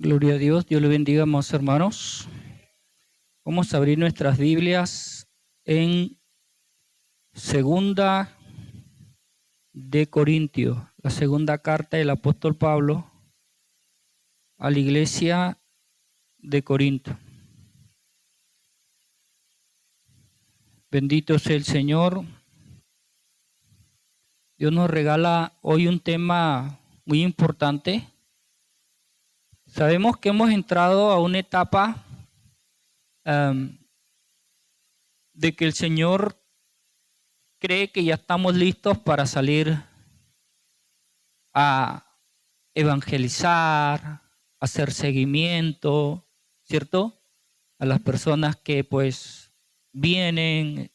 Gloria a Dios, Dios le bendiga, amados hermanos. Vamos a abrir nuestras Biblias en Segunda de Corintios, la segunda carta del apóstol Pablo a la iglesia de Corinto. Bendito sea el Señor. Dios nos regala hoy un tema muy importante. Sabemos que hemos entrado a una etapa de que el Señor cree que ya estamos listos para salir a evangelizar, a hacer seguimiento, ¿cierto? A las personas que pues vienen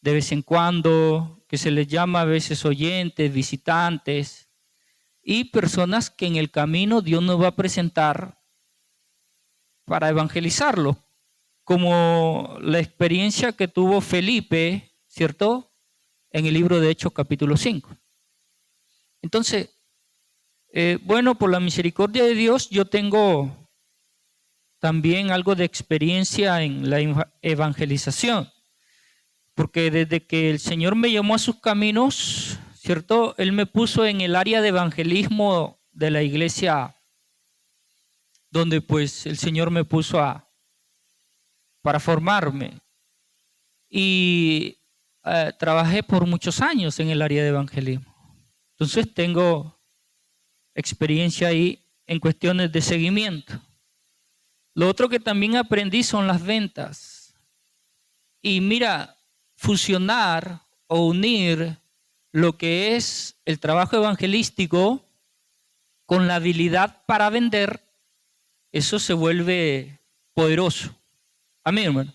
de vez en cuando, que se les llama a veces oyentes, visitantes, y personas que en el camino Dios nos va a presentar para evangelizarlos, como la experiencia que tuvo Felipe, ¿cierto? En el libro de Hechos capítulo 5. Entonces, bueno, por la misericordia de Dios, yo tengo también algo de experiencia en la evangelización, porque desde que el Señor me llamó a sus caminos, ¿cierto? Él me puso en el área de evangelismo de la iglesia, donde pues el Señor me puso para formarme. Y trabajé por muchos años en el área de evangelismo. Entonces tengo experiencia ahí en cuestiones de seguimiento. Lo otro que también aprendí son las ventas. Y mira, fusionar o unir lo que es el trabajo evangelístico con la habilidad para vender, eso se vuelve poderoso. Amén, hermano.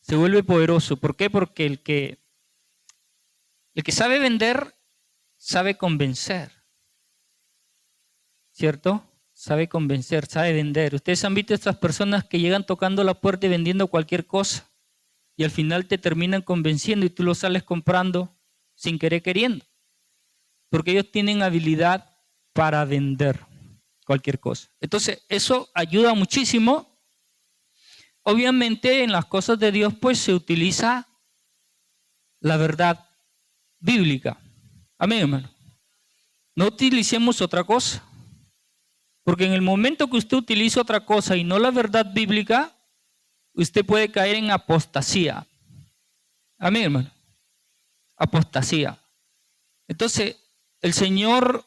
Se vuelve poderoso. ¿Por qué? Porque el que sabe vender, sabe convencer. ¿Cierto? Sabe convencer, sabe vender. Ustedes han visto a estas personas que llegan tocando la puerta y vendiendo cualquier cosa y al final te terminan convenciendo y tú lo sales comprando sin querer queriendo. Porque ellos tienen habilidad para vender cualquier cosa. Entonces, eso ayuda muchísimo. Obviamente, en las cosas de Dios, pues se utiliza la verdad bíblica. Amén, hermano. No utilicemos otra cosa. Porque en el momento que usted utiliza otra cosa y no la verdad bíblica, usted puede caer en apostasía. Amén, hermano. Apostasía. Entonces, el Señor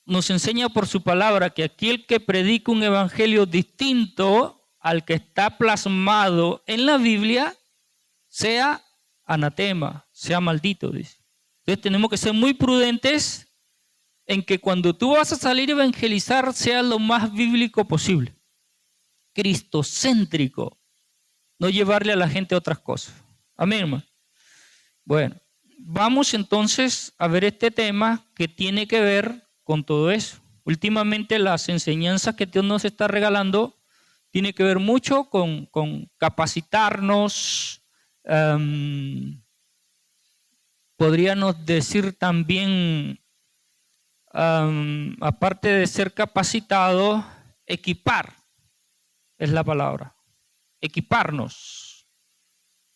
nos enseña por su palabra que aquel que predica un evangelio distinto al que está plasmado en la Biblia, sea anatema, sea maldito, dice. Entonces tenemos que ser muy prudentes en que cuando tú vas a salir a evangelizar sea lo más bíblico posible, cristocéntrico, no llevarle a la gente otras cosas. Amén, hermano. Bueno, vamos entonces a ver este tema que tiene que ver con todo eso. Últimamente las enseñanzas que Dios nos está regalando tiene que ver mucho con capacitarnos, podríamos decir también, aparte de ser capacitado, equipar, es la palabra, equiparnos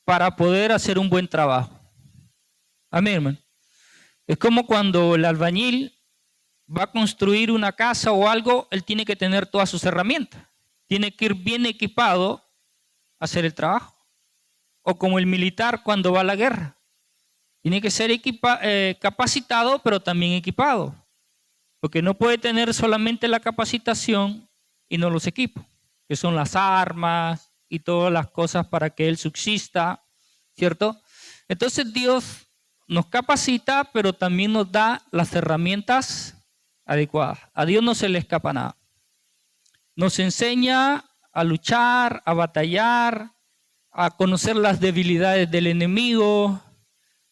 para poder hacer un buen trabajo. Amén, hermano. Es como cuando el albañil va a construir una casa o algo, él tiene que tener todas sus herramientas. Tiene que ir bien equipado a hacer el trabajo. O como el militar cuando va a la guerra. Tiene que ser capacitado, pero también equipado. Porque no puede tener solamente la capacitación y no los equipos, que son las armas y todas las cosas para que él subsista, ¿cierto? Entonces Dios nos capacita, pero también nos da las herramientas adecuadas. A Dios no se le escapa nada. Nos enseña a luchar, a batallar, a conocer las debilidades del enemigo,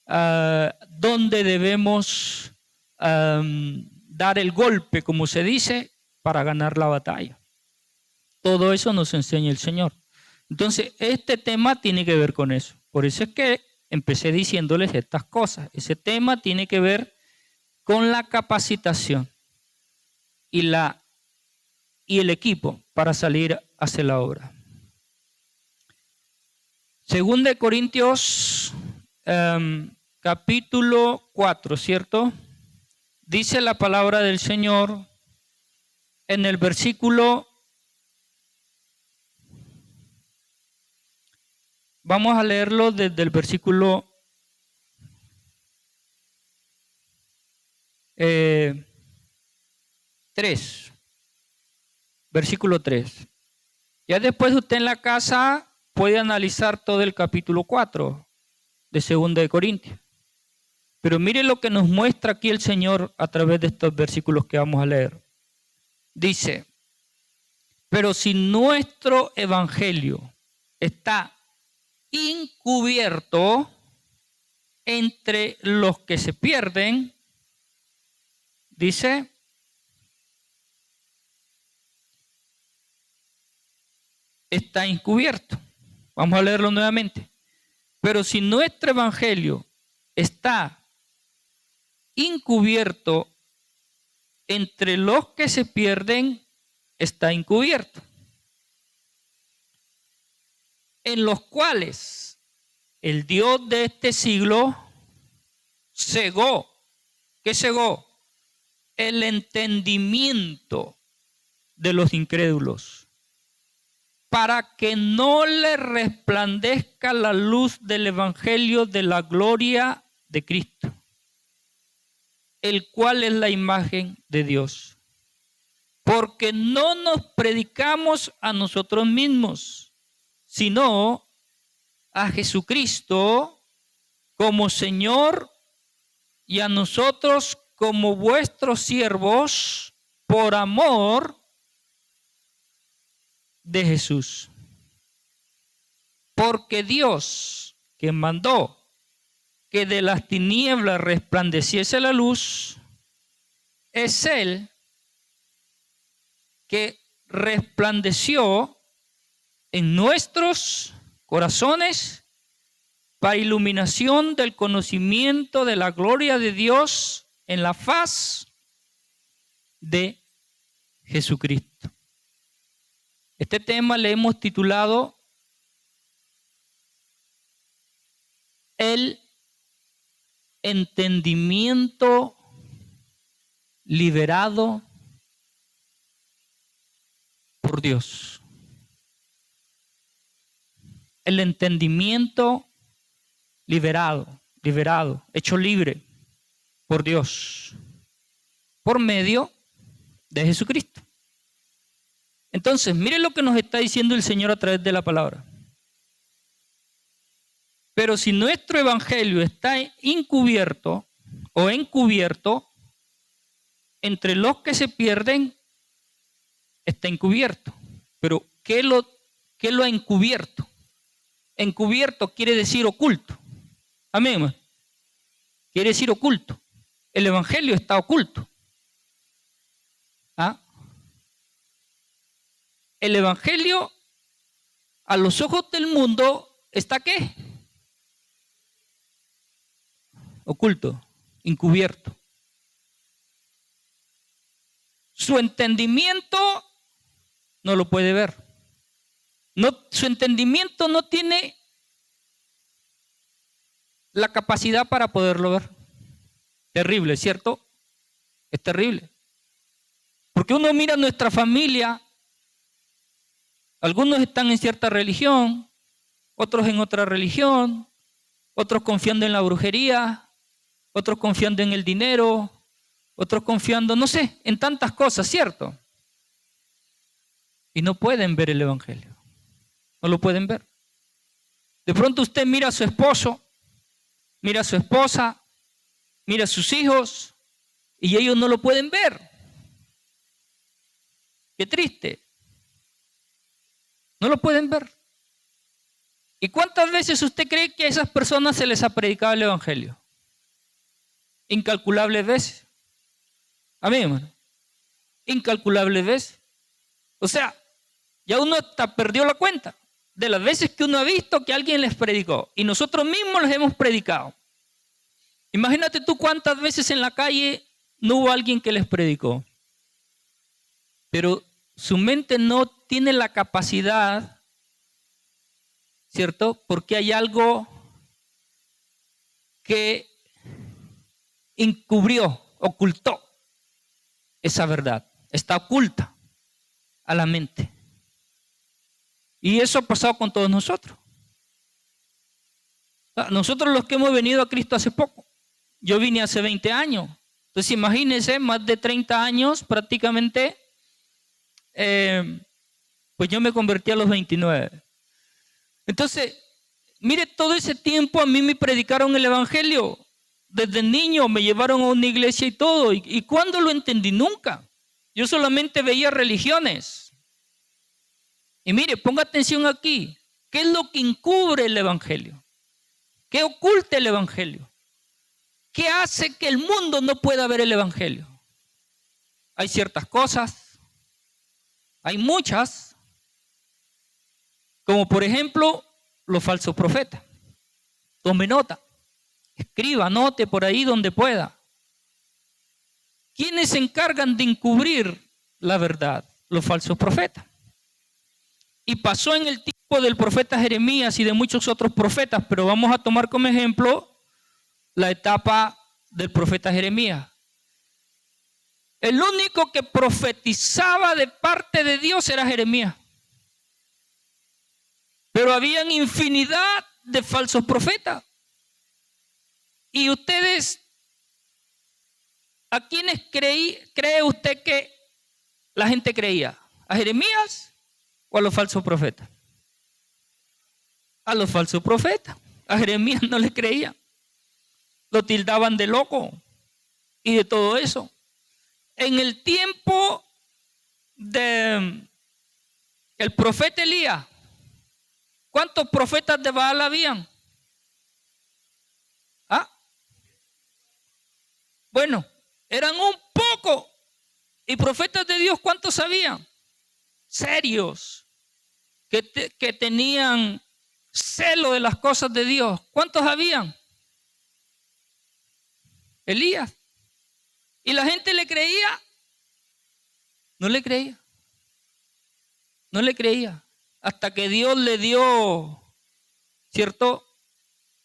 dónde debemos dar el golpe, como se dice, para ganar la batalla. Todo eso nos enseña el Señor. Entonces, este tema tiene que ver con eso. Por eso es que empecé diciéndoles estas cosas. Ese tema tiene que ver con la capacitación y el equipo. para salir a hacer la obra. Segunda de Corintios, capítulo 4, ¿cierto? Dice la palabra del Señor en el versículo, vamos a leerlo desde el versículo 3, versículo 3. Ya después usted en la casa puede analizar todo el capítulo 4 de Segunda de Corintios. Pero mire lo que nos muestra aquí el Señor a través de estos versículos que vamos a leer. Dice, pero si nuestro evangelio está encubierto entre los que se pierden, dice, está encubierto. Vamos a leerlo nuevamente. Pero si nuestro evangelio está encubierto entre los que se pierden, está encubierto. En los cuales el Dios de este siglo cegó. ¿Qué cegó? El entendimiento de los incrédulos, para que no le resplandezca la luz del evangelio de la gloria de Cristo, el cual es la imagen de Dios. Porque no nos predicamos a nosotros mismos, sino a Jesucristo como Señor y a nosotros como vuestros siervos por amor de Jesús. Porque Dios, que mandó que de las tinieblas resplandeciese la luz, es Él que resplandeció en nuestros corazones para iluminación del conocimiento de la gloria de Dios en la faz de Jesucristo. Este tema le hemos titulado el entendimiento liberado por Dios. El entendimiento liberado, hecho libre por Dios, por medio de Jesucristo. Entonces, mire lo que nos está diciendo el Señor a través de la palabra. Pero si nuestro evangelio está encubierto entre los que se pierden, está encubierto. Pero ¿qué lo ha encubierto? Encubierto quiere decir oculto. Amén. Quiere decir oculto. El evangelio está oculto. ¿Ah? El evangelio a los ojos del mundo está ¿qué? Oculto, encubierto. Su entendimiento no lo puede ver. Su entendimiento no tiene la capacidad para poderlo ver. Terrible, ¿cierto? Es terrible. Porque uno mira nuestra familia, algunos están en cierta religión, otros en otra religión, otros confiando en la brujería, otros confiando en el dinero, otros confiando, no sé, en tantas cosas, ¿cierto? Y no pueden ver el evangelio. No lo pueden ver. De pronto usted mira a su esposo, mira a su esposa, mira a sus hijos y ellos no lo pueden ver. Qué triste. No lo pueden ver. ¿Y cuántas veces usted cree que a esas personas se les ha predicado el evangelio? Incalculables veces. Amén, hermano. Incalculables veces. O sea, ya uno hasta perdió la cuenta de las veces que uno ha visto que alguien les predicó y nosotros mismos les hemos predicado. Imagínate tú cuántas veces en la calle no hubo alguien que les predicó. Pero su mente no tiene la capacidad, ¿cierto? Porque hay algo que encubrió, ocultó esa verdad. Está oculta a la mente. Y eso ha pasado con todos nosotros. Nosotros los que hemos venido a Cristo hace poco. Yo vine hace 20 años. Entonces imagínense, más de 30 años prácticamente, pues yo me convertí a los 29. Entonces, mire, todo ese tiempo a mí me predicaron el evangelio. Desde niño me llevaron a una iglesia y todo. ¿Y cuándo lo entendí? Nunca. Yo solamente veía religiones. Y mire, ponga atención aquí. ¿Qué es lo que encubre el evangelio? ¿Qué oculta el evangelio? ¿Qué hace que el mundo no pueda ver el evangelio? Hay ciertas cosas, hay muchas, como por ejemplo los falsos profetas. Tome nota, escriba, anote por ahí donde pueda. ¿Quiénes se encargan de encubrir la verdad? Los falsos profetas. Y pasó en el tiempo del profeta Jeremías y de muchos otros profetas, pero vamos a tomar como ejemplo la etapa del profeta Jeremías. El único que profetizaba de parte de Dios era Jeremías. Pero habían infinidad de falsos profetas. Y ustedes, ¿a quiénes cree usted que la gente creía? ¿A Jeremías o a los falsos profetas? A los falsos profetas. A Jeremías no le creían. Lo tildaban de loco y de todo eso. En el tiempo del profeta Elías, ¿cuántos profetas de Baal habían? Bueno, eran un poco. ¿Y profetas de Dios cuántos habían? Serios, que tenían celo de las cosas de Dios. ¿Cuántos habían? Elías. ¿Y la gente le creía? No le creía. No le creía. Hasta que Dios le dio, ¿cierto?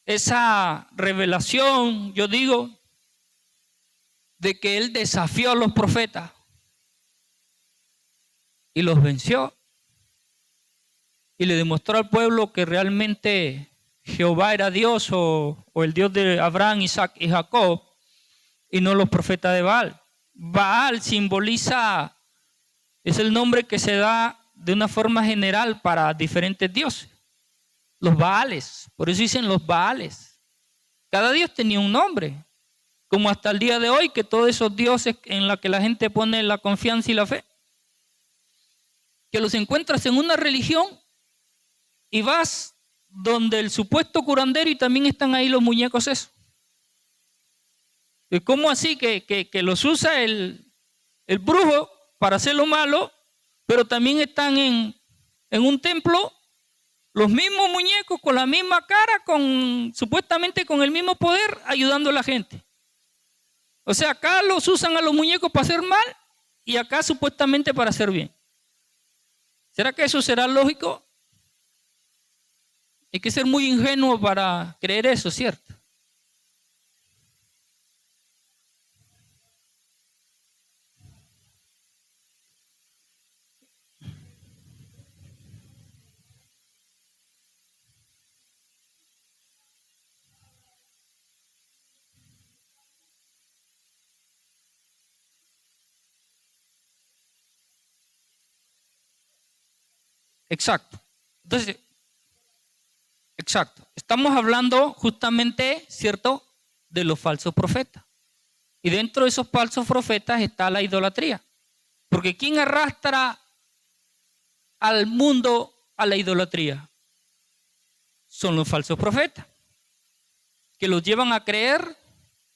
Esa revelación, yo digo, de que él desafió a los profetas y los venció. Y le demostró al pueblo que realmente Jehová era Dios o el Dios de Abraham, Isaac y Jacob, y no los profetas de Baal. Baal simboliza, es el nombre que se da de una forma general para diferentes dioses. Los Baales, por eso dicen los Baales. Cada dios tenía un nombre, como hasta el día de hoy, que todos esos dioses en los que la gente pone la confianza y la fe, que los encuentras en una religión y vas donde el supuesto curandero y también están ahí los muñecos esos. ¿Cómo así que los usa el brujo para hacer lo malo, pero también están en un templo los mismos muñecos con la misma cara, supuestamente con el mismo poder, ayudando a la gente? O sea, acá los usan a los muñecos para hacer mal y acá supuestamente para hacer bien. ¿Será que eso será lógico? Hay que ser muy ingenuo para creer eso, ¿cierto? Exacto. Entonces, exacto. Estamos hablando justamente, ¿cierto?, de los falsos profetas. Y dentro de esos falsos profetas está la idolatría. Porque ¿quién arrastra al mundo a la idolatría? Son los falsos profetas, que los llevan a creer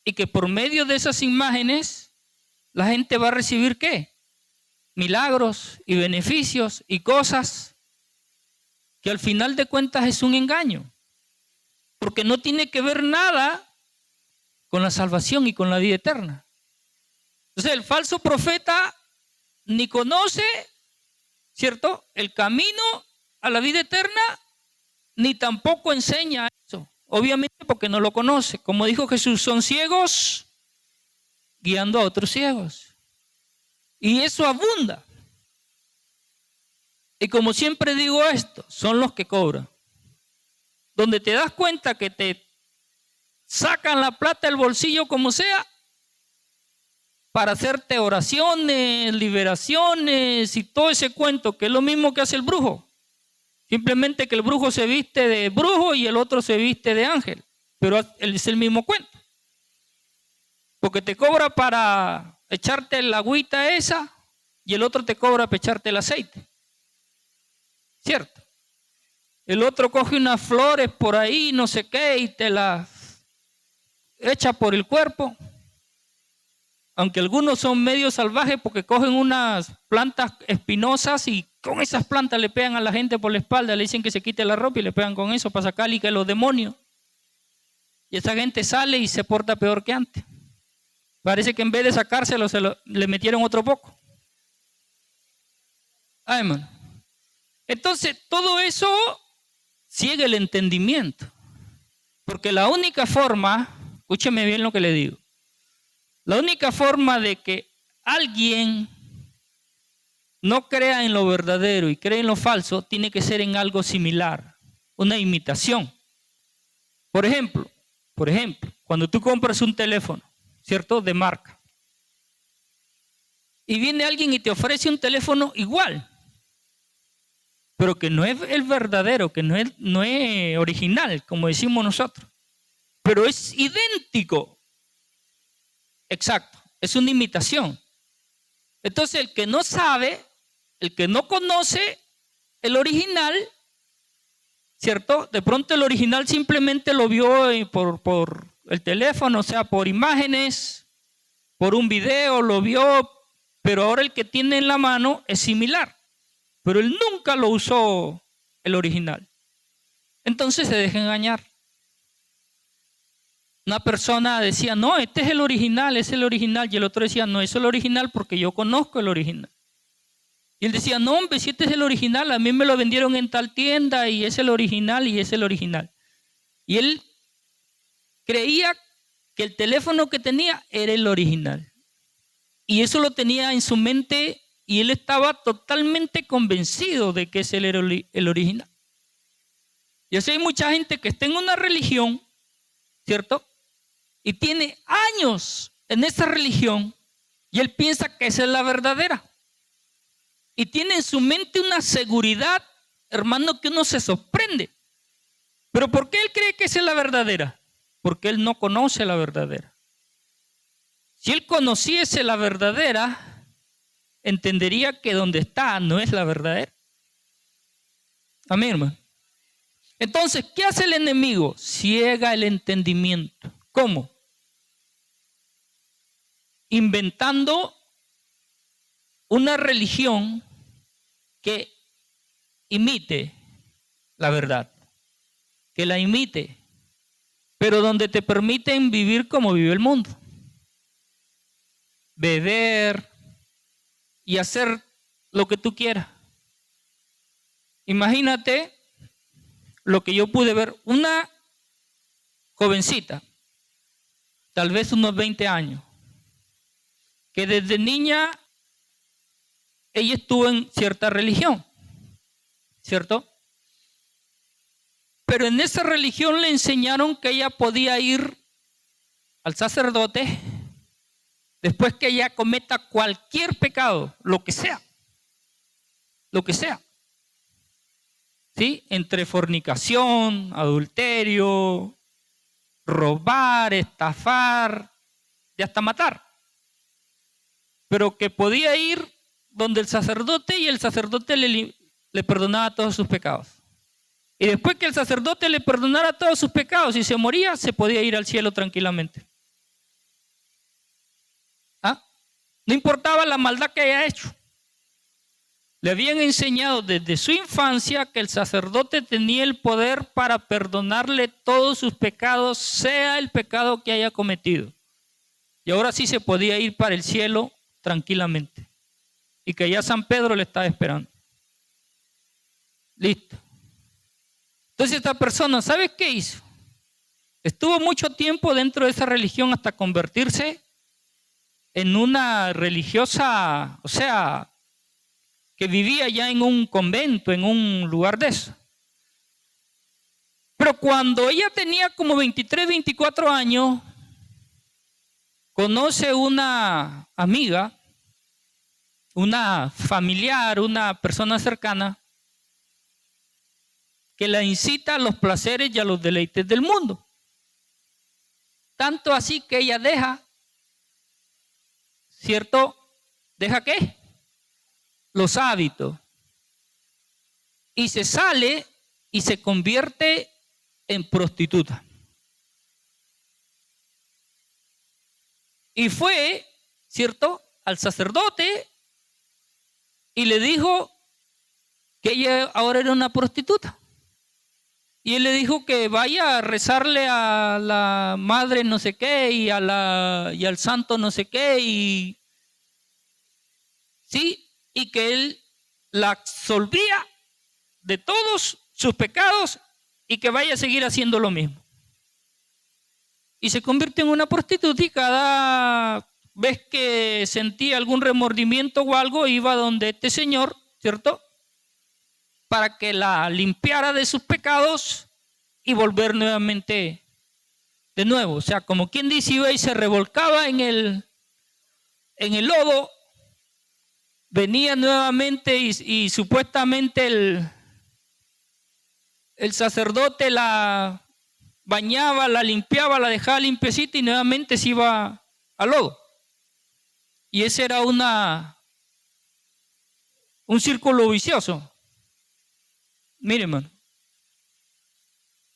y que por medio de esas imágenes la gente va a recibir ¿qué? Milagros y beneficios y cosas que al final de cuentas es un engaño, porque no tiene que ver nada con la salvación y con la vida eterna. Entonces el falso profeta ni conoce ¿cierto? El camino a la vida eterna, ni tampoco enseña eso. Obviamente porque no lo conoce. Como dijo Jesús, son ciegos guiando a otros ciegos. Y eso abunda. Y como siempre digo esto, son los que cobran. Donde te das cuenta que te sacan la plata del bolsillo como sea, para hacerte oraciones, liberaciones y todo ese cuento, que es lo mismo que hace el brujo. Simplemente que el brujo se viste de brujo y el otro se viste de ángel. Pero es el mismo cuento. Porque te cobra para echarte la agüita esa y el otro te cobra para echarte el aceite. ¿Cierto? El otro coge unas flores por ahí, no sé qué, y te las echa por el cuerpo. Aunque algunos son medio salvajes porque cogen unas plantas espinosas y con esas plantas le pegan a la gente por la espalda, le dicen que se quite la ropa y le pegan con eso para sacarle que los demonios. Y esa gente sale y se porta peor que antes. Parece que en vez de sacárselo le metieron otro poco. Amén. Entonces todo eso ciega el entendimiento. Porque la única forma, escúcheme bien lo que le digo, la única forma de que alguien no crea en lo verdadero y cree en lo falso tiene que ser en algo similar, una imitación. Por ejemplo, cuando tú compras un teléfono, ¿cierto? De marca. Y viene alguien y te ofrece un teléfono igual, pero que no es el verdadero, que no es original, como decimos nosotros, pero es idéntico. Exacto, es una imitación. Entonces el que no sabe, el que no conoce el original, ¿cierto? De pronto el original simplemente lo vio por el teléfono, o sea, por imágenes, por un video, lo vio, pero ahora el que tiene en la mano es similar, pero él nunca lo usó el original. Entonces se deja engañar. Una persona decía, no, este es el original, y el otro decía, no, eso es el original porque yo conozco el original. Y él decía, no, hombre, si este es el original, a mí me lo vendieron en tal tienda y es el original y es el original. Y él creía que el teléfono que tenía era el original. Y eso lo tenía en su mente y él estaba totalmente convencido de que ese era el original. Y así hay mucha gente que está en una religión, ¿cierto? Y tiene años en esa religión y él piensa que esa es la verdadera. Y tiene en su mente una seguridad, hermano, que uno se sorprende. ¿Pero por qué él cree que esa es la verdadera? Porque él no conoce la verdadera. Si él conociese la verdadera, entendería que donde está no es la verdadera. Amén, hermano. Entonces, ¿qué hace el enemigo? Ciega el entendimiento. ¿Cómo? Inventando una religión que imite la verdad, que la imite, pero donde te permiten vivir como vive el mundo. Beber y hacer lo que tú quieras. Imagínate lo que yo pude ver, una jovencita, tal vez unos 20 años, que desde niña ella estuvo en cierta religión, ¿cierto? Pero en esa religión le enseñaron que ella podía ir al sacerdote después que ella cometa cualquier pecado, lo que sea, ¿sí? Entre fornicación, adulterio, robar, estafar y hasta matar. Pero que podía ir donde el sacerdote y el sacerdote le perdonaba todos sus pecados. Y después que el sacerdote le perdonara todos sus pecados y se moría, se podía ir al cielo tranquilamente. ¿Ah? No importaba la maldad que haya hecho. Le habían enseñado desde su infancia que el sacerdote tenía el poder para perdonarle todos sus pecados, sea el pecado que haya cometido. Y ahora sí se podía ir para el cielo tranquilamente. Y que ya San Pedro le estaba esperando. Listo. Entonces esta persona, ¿sabes qué hizo? Estuvo mucho tiempo dentro de esa religión hasta convertirse en una religiosa, o sea, que vivía ya en un convento, en un lugar de eso. Pero cuando ella tenía como 23, 24 años, conoce una amiga, una familiar, una persona cercana, que la incita a los placeres y a los deleites del mundo. Tanto así que ella deja, ¿cierto? ¿Deja qué? Los hábitos. Y se sale y se convierte en prostituta. Y fue, ¿cierto?, al sacerdote y le dijo que ella ahora era una prostituta. Y él le dijo que vaya a rezarle a la madre no sé qué y al santo no sé qué y sí, y que él la absolvía de todos sus pecados y que vaya a seguir haciendo lo mismo. Y se convierte en una prostituta y cada vez que sentía algún remordimiento o algo iba donde este señor, ¿cierto?, para que la limpiara de sus pecados y volver nuevamente de nuevo. O sea, como quien dice, iba y se revolcaba en el lodo, venía nuevamente y supuestamente el sacerdote la bañaba, la limpiaba, la dejaba limpiecita y nuevamente se iba al lodo. Y ese era un círculo vicioso. Miren, hermano.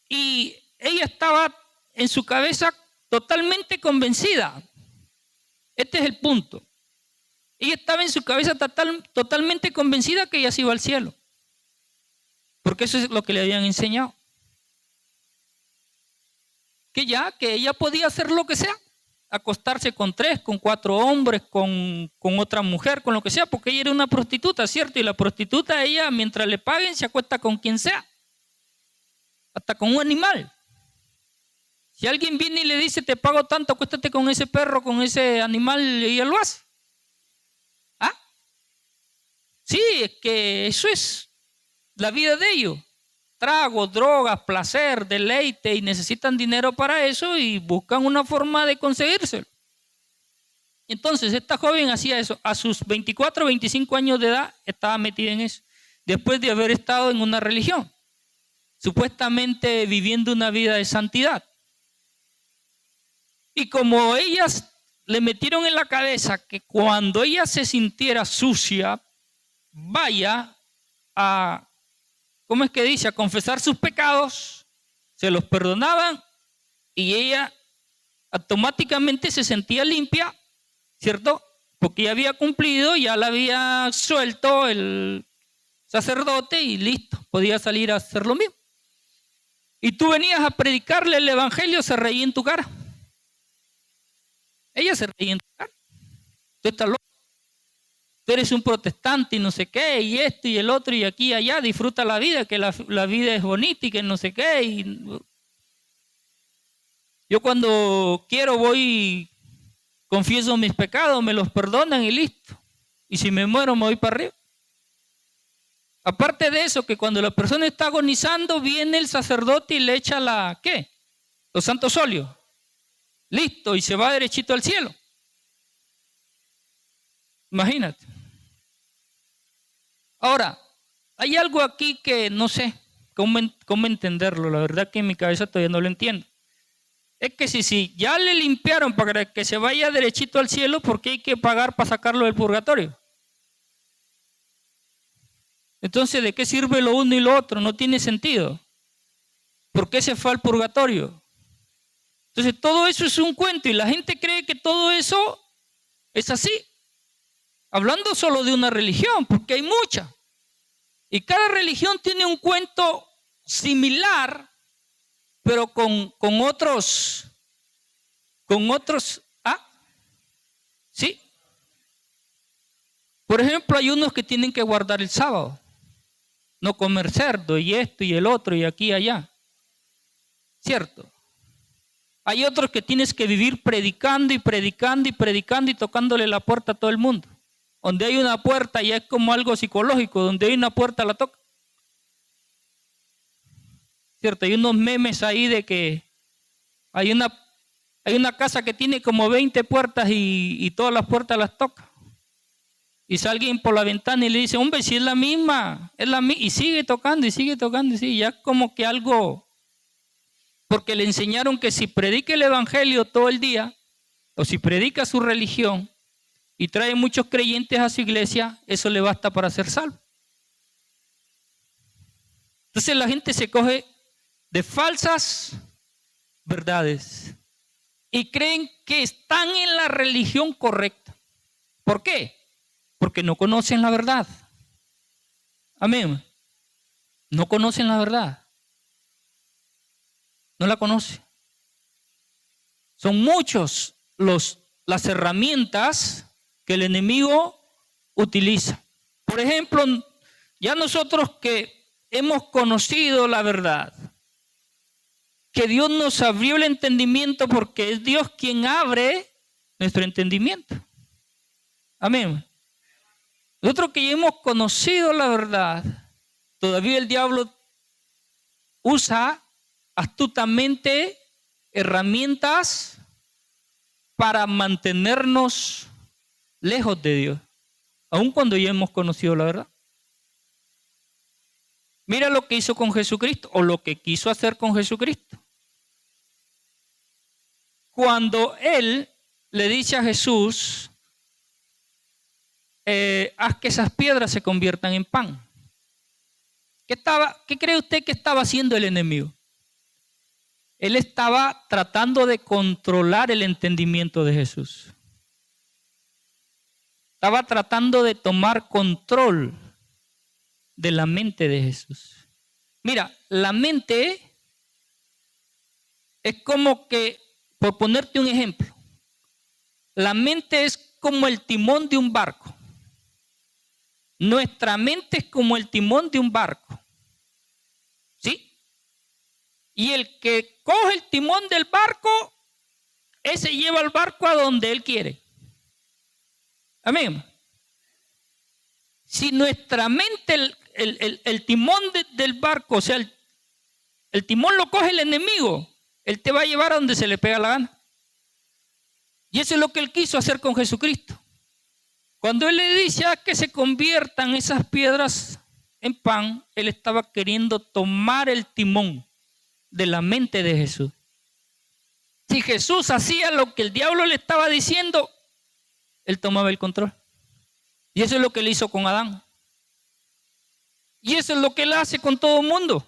Y ella estaba en su cabeza totalmente convencida. Este es el punto. Ella estaba en su cabeza totalmente convencida que ella se iba al cielo. Porque eso es lo que le habían enseñado. Que ella podía hacer lo que sea. Acostarse con 3, con 4 hombres, con otra mujer, con lo que sea, porque ella era una prostituta, ¿cierto? Y la prostituta, ella, mientras le paguen, se acuesta con quien sea. Hasta con un animal. Si alguien viene y le dice, te pago tanto, acuéstate con ese perro, con ese animal, y ella lo hace. ¿Ah? Sí, es que eso es la vida de ellos. Tragos, drogas, placer, deleite, y necesitan dinero para eso y buscan una forma de conseguírselo. Entonces, esta joven hacía eso. A sus 24 o 25 años de edad estaba metida en eso, después de haber estado en una religión, supuestamente viviendo una vida de santidad. Y como ellas le metieron en la cabeza que cuando ella se sintiera sucia, vaya a, ¿cómo es que dice?, a confesar sus pecados, se los perdonaban y ella automáticamente se sentía limpia, ¿cierto? Porque ya había cumplido, ya la había suelto el sacerdote y listo, podía salir a hacer lo mismo. Y tú venías a predicarle el evangelio, se reía en tu cara. Ella se reía en tu cara. Tú estás loco. Tú eres un protestante y no sé qué, y esto y el otro y aquí y allá, disfruta la vida, que la vida es bonita y que no sé qué. Y yo cuando quiero voy, confieso mis pecados, me los perdonan y listo. Y si me muero me voy para arriba. Aparte de eso, que cuando la persona está agonizando, viene el sacerdote y le echa los santos óleos. Listo, y se va derechito al cielo. Imagínate. Ahora, hay algo aquí que no sé cómo entenderlo. La verdad que en mi cabeza todavía no lo entiendo. Es que si ya le limpiaron para que se vaya derechito al cielo, ¿por qué hay que pagar para sacarlo del purgatorio? Entonces, ¿de qué sirve lo uno y lo otro? No tiene sentido. ¿Por qué se fue al purgatorio? Entonces, todo eso es un cuento y la gente cree que todo eso es así. Hablando solo de una religión, porque hay muchas. Y cada religión tiene un cuento similar, pero con otros, ¿sí? Por ejemplo, hay unos que tienen que guardar el sábado. no comer cerdo y esto y el otro y aquí y allá. ¿Cierto? Hay otros que tienes que vivir predicando y predicando y predicando y tocándole la puerta a todo el mundo. Donde hay una puerta ya es como algo psicológico, donde hay una puerta la toca. ¿Cierto? Hay unos memes ahí de que hay una casa que tiene como 20 puertas y todas las puertas las toca. Y sale alguien por la ventana y le dice, hombre, si es la misma, y sigue tocando y sigue tocando, y sigue, ya como que algo, porque le enseñaron que si predica el evangelio todo el día, o si predica su religión, y trae muchos creyentes a su iglesia, eso le basta para ser salvo. Entonces la gente se coge de falsas verdades y creen que están en la religión correcta. ¿Por qué? Porque no conocen la verdad. Amén. No conocen la verdad. No la conocen. Son muchos las herramientas que el enemigo utiliza. Por ejemplo, ya nosotros que hemos conocido la verdad, que Dios nos abrió el entendimiento porque es Dios quien abre nuestro entendimiento. Amén. Nosotros que ya hemos conocido la verdad, todavía el diablo usa astutamente herramientas para mantenernos lejos de Dios, aun cuando ya hemos conocido la verdad. Mira lo que hizo con Jesucristo, o lo que quiso hacer con Jesucristo. Cuando él le dice a Jesús, haz que esas piedras se conviertan en pan. ¿Qué cree usted que estaba haciendo el enemigo? Él estaba tratando de controlar el entendimiento de Jesús. Estaba tratando de tomar control de la mente de Jesús. Mira, la mente es como que, por ponerte un ejemplo, la mente es como el timón de un barco. Nuestra mente es como el timón de un barco. ¿Sí? Y el que coge el timón del barco, ese lleva el barco a donde él quiere. Amén. Si nuestra mente, el timón del barco, o sea, el timón lo coge el enemigo, él te va a llevar a donde se le pega la gana. Y eso es lo que él quiso hacer con Jesucristo. Cuando él le dice que se conviertan esas piedras en pan, él estaba queriendo tomar el timón de la mente de Jesús. Si Jesús hacía lo que el diablo le estaba diciendo, él tomaba el control. Y eso es lo que él hizo con Adán. Y eso es lo que él hace con todo el mundo.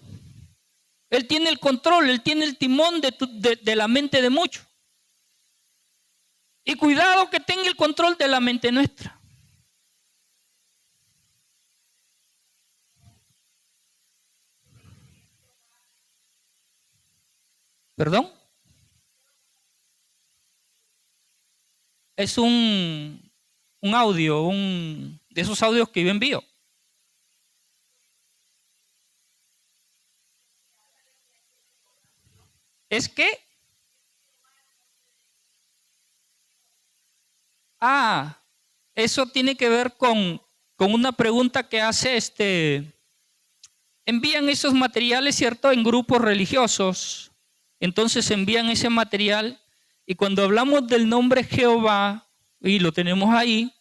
Él tiene el control, él tiene el timón de la mente de muchos. Y cuidado que tenga el control de la mente nuestra. ¿Perdón? Es un audio, de esos audios que yo envío. ¿Es que? Eso tiene que ver con una pregunta que hace envían esos materiales, ¿cierto?, en grupos religiosos. Entonces envían ese material y cuando hablamos del nombre Jehová, y lo tenemos ahí,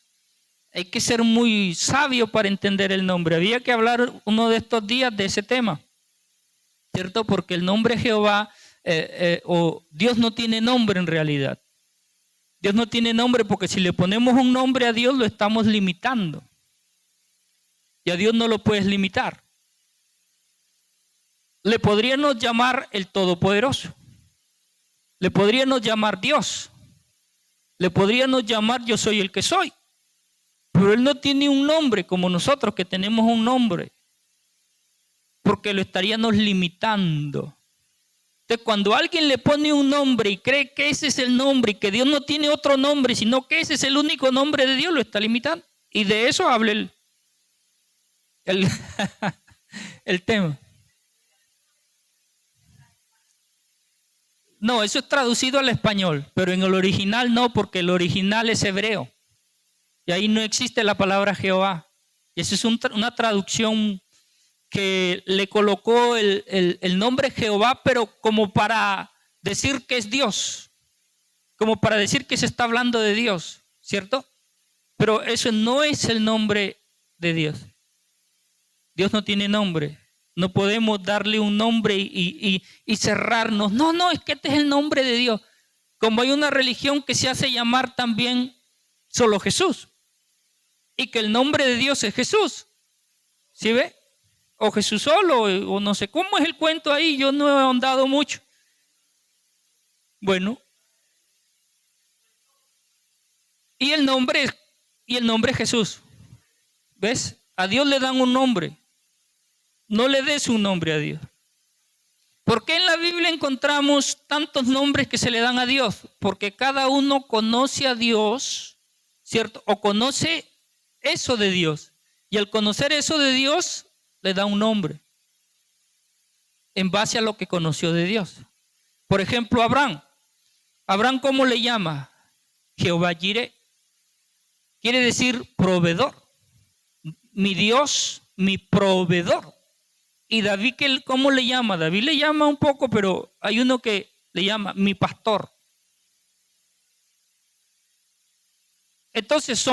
hay que ser muy sabio para entender el nombre. Había que hablar uno de estos días de ese tema, ¿cierto? Porque el nombre Jehová, o Dios no tiene nombre en realidad. Dios no tiene nombre porque si le ponemos un nombre a Dios lo estamos limitando. Y a Dios no lo puedes limitar. Le podríamos llamar el Todopoderoso. Le podríamos llamar Dios. Le podríamos llamar Yo soy el que soy. Pero Él no tiene un nombre como nosotros que tenemos un nombre. Porque lo estaríamos limitando. Entonces, cuando alguien le pone un nombre y cree que ese es el nombre y que Dios no tiene otro nombre, sino que ese es el único nombre de Dios, lo está limitando. Y de eso habla el tema. No, eso es traducido al español, pero en el original no, porque el original es hebreo. Y ahí no existe la palabra Jehová. Y esa es una traducción que le colocó el nombre Jehová, pero como para decir que es Dios, como para decir que se está hablando de Dios, ¿cierto? Pero eso no es el nombre de Dios. Dios no tiene nombre. No podemos darle un nombre y cerrarnos. No, es que este es el nombre de Dios. Como hay una religión que se hace llamar también solo Jesús. Y que el nombre de Dios es Jesús. ¿Sí ve? O Jesús solo, o no sé cómo es el cuento ahí. Yo no he ahondado mucho. Bueno. Y el nombre es Jesús. ¿Ves? A Dios le dan un nombre. No le des un nombre a Dios. ¿Por qué en la Biblia encontramos tantos nombres que se le dan a Dios? Porque cada uno conoce a Dios, ¿cierto? O conoce eso de Dios. Y al conocer eso de Dios, le da un nombre. En base a lo que conoció de Dios. Por ejemplo, Abraham. Abraham, ¿cómo le llama? Jehová Jireh. Quiere decir proveedor. Mi Dios, mi proveedor. Y David, ¿cómo le llama? David le llama un poco, pero hay uno que le llama mi pastor. Entonces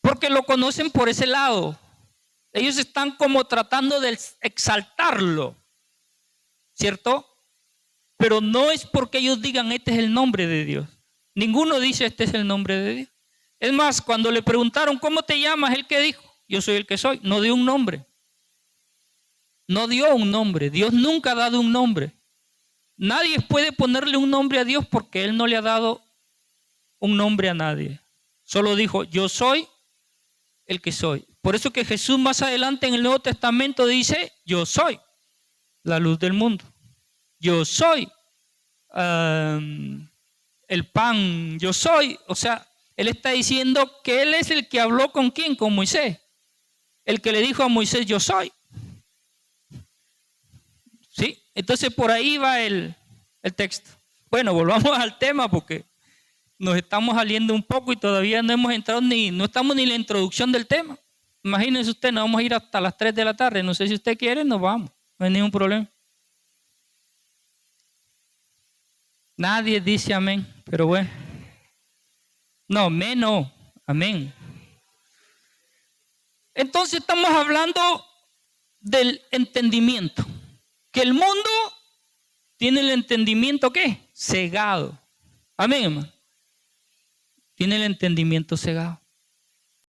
porque lo conocen por ese lado. Ellos están como tratando de exaltarlo, ¿cierto? Pero no es porque ellos digan este es el nombre de Dios. Ninguno dice este es el nombre de Dios. Es más, cuando le preguntaron ¿cómo te llamas? Él que dijo, yo soy el que soy. No dio un nombre. No dio un nombre. Dios nunca ha dado un nombre. Nadie puede ponerle un nombre a Dios porque Él no le ha dado un nombre a nadie. Solo dijo, yo soy el que soy. Por eso que Jesús más adelante en el Nuevo Testamento dice, yo soy la luz del mundo. Yo soy el pan. Yo soy. O sea, Él está diciendo que Él es el que habló con ¿quién? Con Moisés. El que le dijo a Moisés, yo soy. ¿Sí? Entonces por ahí va el texto. Bueno, volvamos al tema porque nos estamos saliendo un poco y todavía no hemos entrado no estamos ni en la introducción del tema. Imagínense usted, nos vamos a ir hasta las 3 de la tarde. No sé si usted quiere, nos vamos. No hay ningún problema. Nadie dice amén, pero bueno. No, amén no. Amén. Entonces estamos hablando del entendimiento. Que el mundo tiene el entendimiento, ¿qué? Cegado. Amén, hermano. Tiene el entendimiento cegado.